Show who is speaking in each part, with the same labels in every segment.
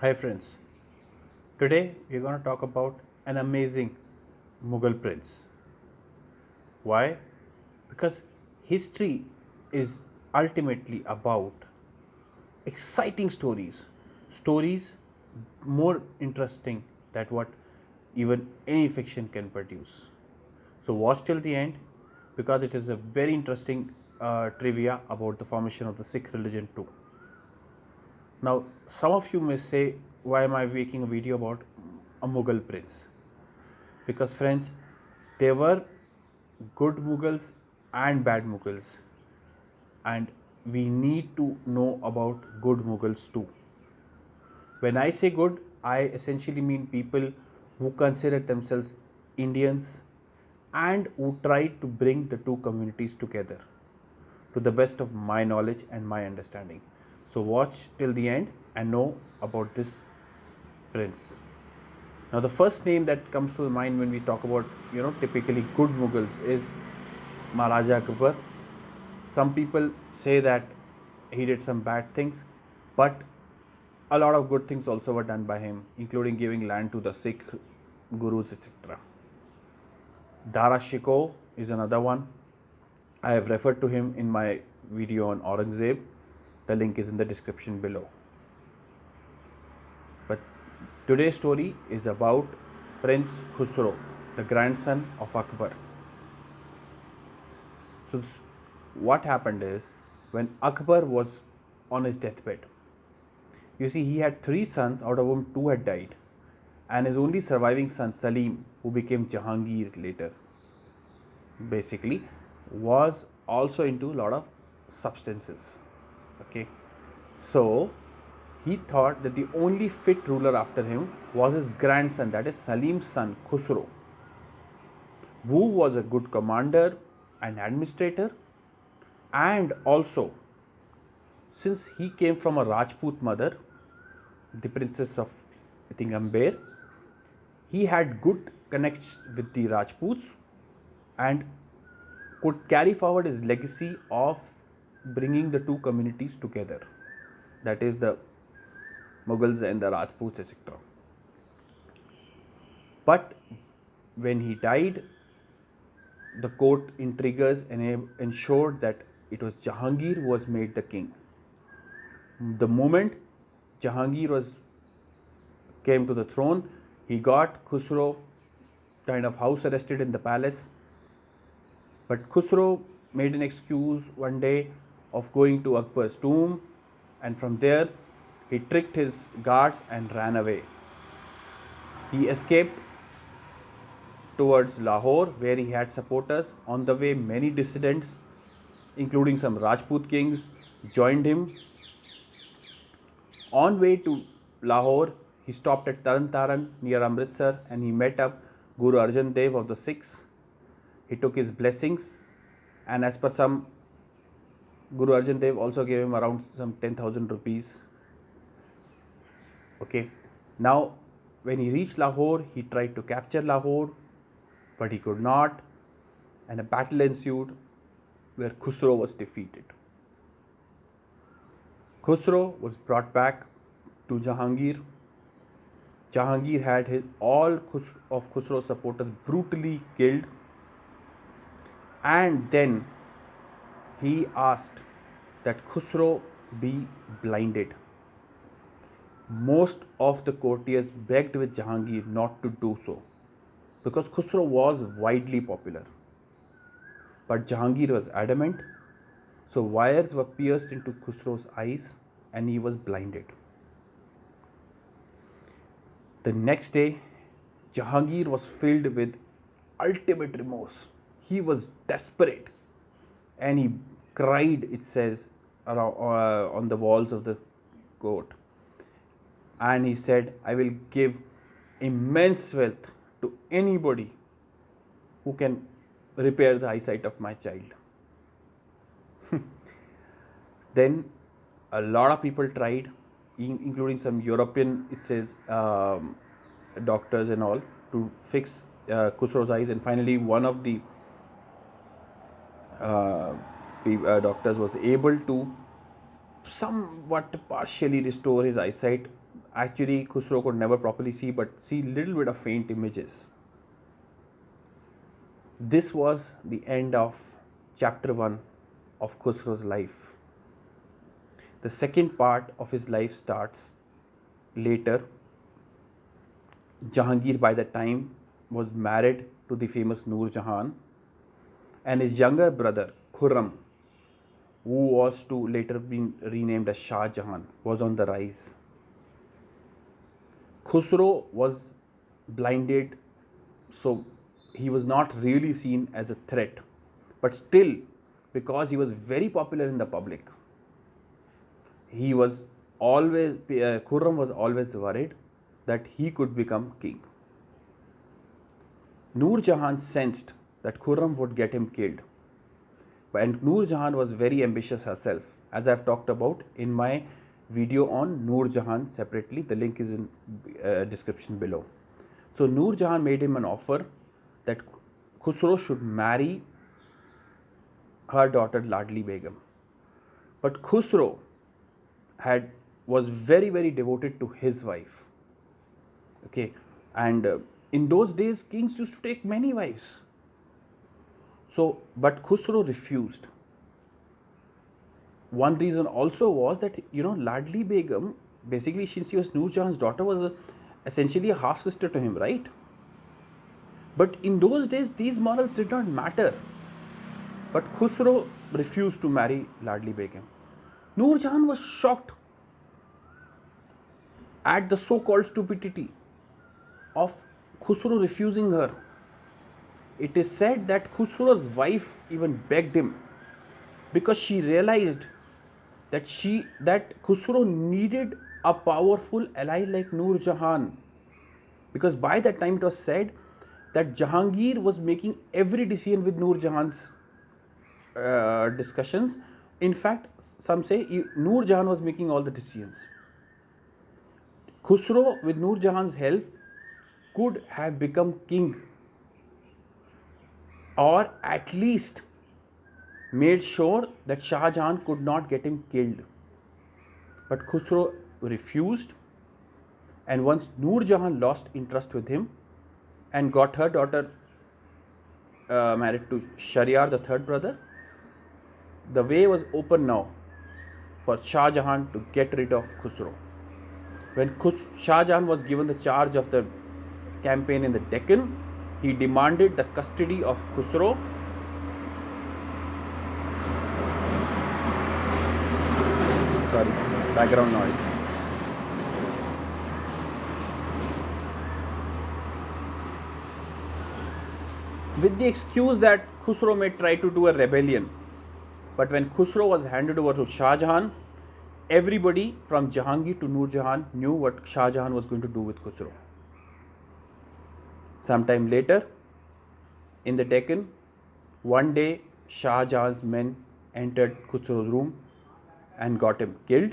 Speaker 1: Hi friends, today we're going to talk about an amazing Mughal prince. Why? Because history is ultimately about exciting stories more interesting than what even any fiction can produce. So watch till the end because it is a very interesting trivia about the formation of the Sikh religion too. Now, some of you may say, why am I making a video about a Mughal prince? Because, friends, there were good Mughals and bad Mughals, and we need to know about good Mughals too. When I say good, I essentially mean people who consider themselves Indians and who try to bring the two communities together to the best of my knowledge and my understanding. So, watch till the end and know about this prince. Now, the first name that comes to mind when we talk about typically good Mughals is Maharaja Akbar. Some people say that he did some bad things, but a lot of good things also were done by him, including giving land to the Sikh gurus, etc. Dara Shikoh is another one. I have referred to him in my video on Aurangzeb. The link is in the description below. But today's story is about Prince Khusro, the grandson of Akbar. So, what happened is when Akbar was on his deathbed, you see, he had three sons, out of whom two had died, and his only surviving son, Salim, who became Jahangir later, basically, was also into a lot of substances. Okay, so he thought that the only fit ruler after him was his grandson, that is Salim's son, Khusro, who was a good commander and administrator, and also, since he came from a Rajput mother, the princess of, I think, Amber, he had good connections with the Rajputs and could carry forward his legacy of bringing the two communities together, that is, the Mughals and the Rajputs, etc. But when he died, the court intriguers ensured that it was Jahangir who was made the king. The moment Jahangir was came to the throne, he got Khusro kind of house arrested in the palace. But Khusro made an excuse one day of going to Akbar's tomb, and from there he tricked his guards and ran away. He escaped towards Lahore, where he had supporters. On the way, many dissidents, including some Rajput kings, joined him. On way to Lahore, he stopped at Taran Taran near Amritsar and he met up Guru Arjan Dev of the Sikhs. He took his blessings, and as per some, Guru Arjan Dev also gave him around some 10,000 rupees. Okay, now when he reached Lahore, he tried to capture Lahore, but he could not, and a battle ensued where Khusro was defeated. Khusro was brought back to Jahangir. Jahangir had all of Khusro's supporters brutally killed, and then he asked that Khusro be blinded. Most of the courtiers begged with Jahangir not to do so because Khusro was widely popular. But Jahangir was adamant, so wires were pierced into Khusro's eyes and he was blinded. The next day, Jahangir was filled with ultimate remorse. He was desperate and he cried, it says, on the walls of the court. And he said, I will give immense wealth to anybody who can repair the eyesight of my child. Then a lot of people tried, including some European, it says, doctors and all, to fix Khusro's eyes. And finally, one of the uh, doctors was able to somewhat partially restore his eyesight. Actually, Khusro could never properly see, but see little bit of faint images. This was the end of chapter 1 of Khusro's life. The second part of his life starts later. Jahangir by that time was married to the famous Noor Jahan, and his younger brother Khurram, who was to later be renamed as Shah Jahan, was on the rise. Khusro was blinded, so he was not really seen as a threat, but still, because he was very popular in the public, he was always Khurram was always worried that he could become king. Noor Jahan sensed that Khurram would get him killed, and Noor Jahan was very ambitious herself, as I have talked about in my video on Noor Jahan separately. The link is in description below. So Noor Jahan made him an offer that Khusro should marry her daughter Ladli Begum. But Khusro was very devoted to his wife. Okay, and in those days kings used to take many wives. So, but Khusro refused. One reason also was that Ladli Begum, basically since she was Noor Jahan's daughter, was essentially a half sister to him, right? But in those days these morals did not matter. But Khusro refused to marry Ladli Begum. Noor Jahan was shocked at the so-called stupidity of Khusro refusing her. It is said that Khusro's wife even begged him, because she realized that Khusro needed a powerful ally like Noor Jahan, because by that time it was said that Jahangir was making every decision with Noor Jahan's discussions. In fact, some say Noor Jahan was making all the decisions. Khusro, with Noor Jahan's help, could have become king, or at least made sure that Shah Jahan could not get him killed. But Khusro refused, and once Noor Jahan lost interest with him and got her daughter married to Shahryar, the third brother, the way was open now for Shah Jahan to get rid of Khusro. When Shah Jahan was given the charge of the campaign in the Deccan, he demanded the custody of Khusro. Sorry, background noise. With the excuse that Khusro may try to do a rebellion. But when Khusro was handed over to Shah Jahan, everybody from Jahangir to Noor Jahan knew what Shah Jahan was going to do with Khusro. Sometime later, in the Deccan, one day Shah Jahan's men entered Khusro's room and got him killed,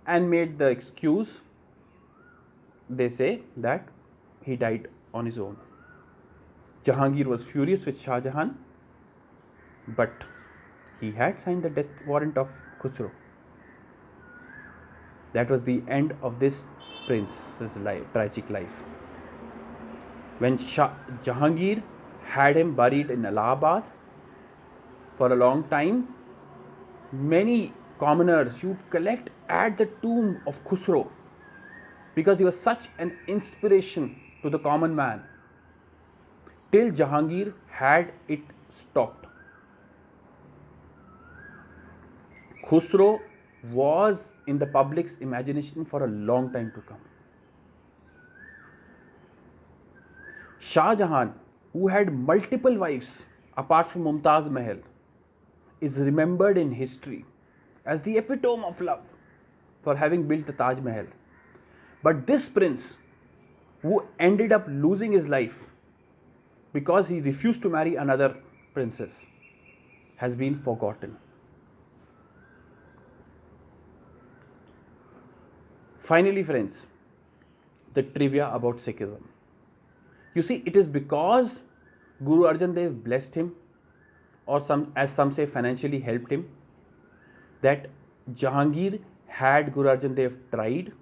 Speaker 1: and made the excuse, they say, that he died on his own. Jahangir was furious with Shah Jahan, but he had signed the death warrant of Khusro. That was the end of this prince's tragic life. When Jahangir had him buried in Allahabad, for a long time, many commoners would collect at the tomb of Khusro, because he was such an inspiration to the common man, till Jahangir had it stopped. Khusro was in the public's imagination for a long time to come. Shah Jahan, who had multiple wives apart from Mumtaz Mahal, is remembered in history as the epitome of love for having built the Taj Mahal. But this prince, who ended up losing his life because he refused to marry another princess, has been forgotten. Finally, friends, the trivia about Sikhism. You see, it is because Guru Arjan Dev blessed him, or as some say financially helped him, that Jahangir, had Guru Arjan Dev tried,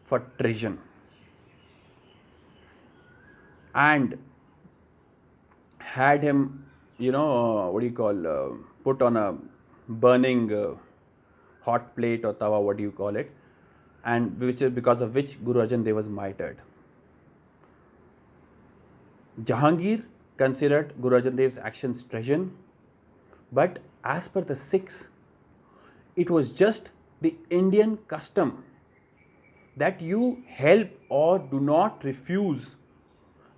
Speaker 1: for treason and had him, put on a burning hot plate or tawa, what do you call it, and which is because of which Guru Arjan Dev was martyred. Jahangir considered Guru Arjan Dev's actions treason, but as per the Sikhs, it was just the Indian custom that you help or do not refuse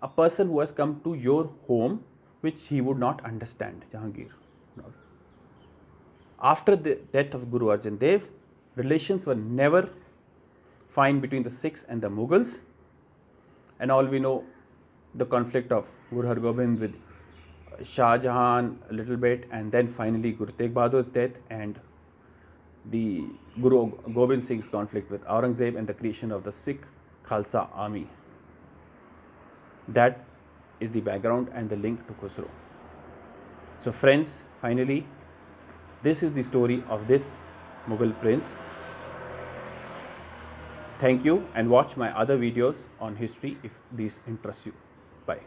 Speaker 1: a person who has come to your home, which he would not understand, Jahangir. After the death of Guru Arjan Dev, relations were never fine between the Sikhs and the Mughals, and all we know the conflict of Guru Har Gobind with Shah Jahan a little bit, and then finally Guru Tegh Bahadur's death and the Guru Gobind Singh's conflict with Aurangzeb and the creation of the Sikh Khalsa army. That is the background and the link to Khusro. So friends, finally, this is the story of this Mughal prince. Thank you, and watch my other videos on history if these interest you. Bye.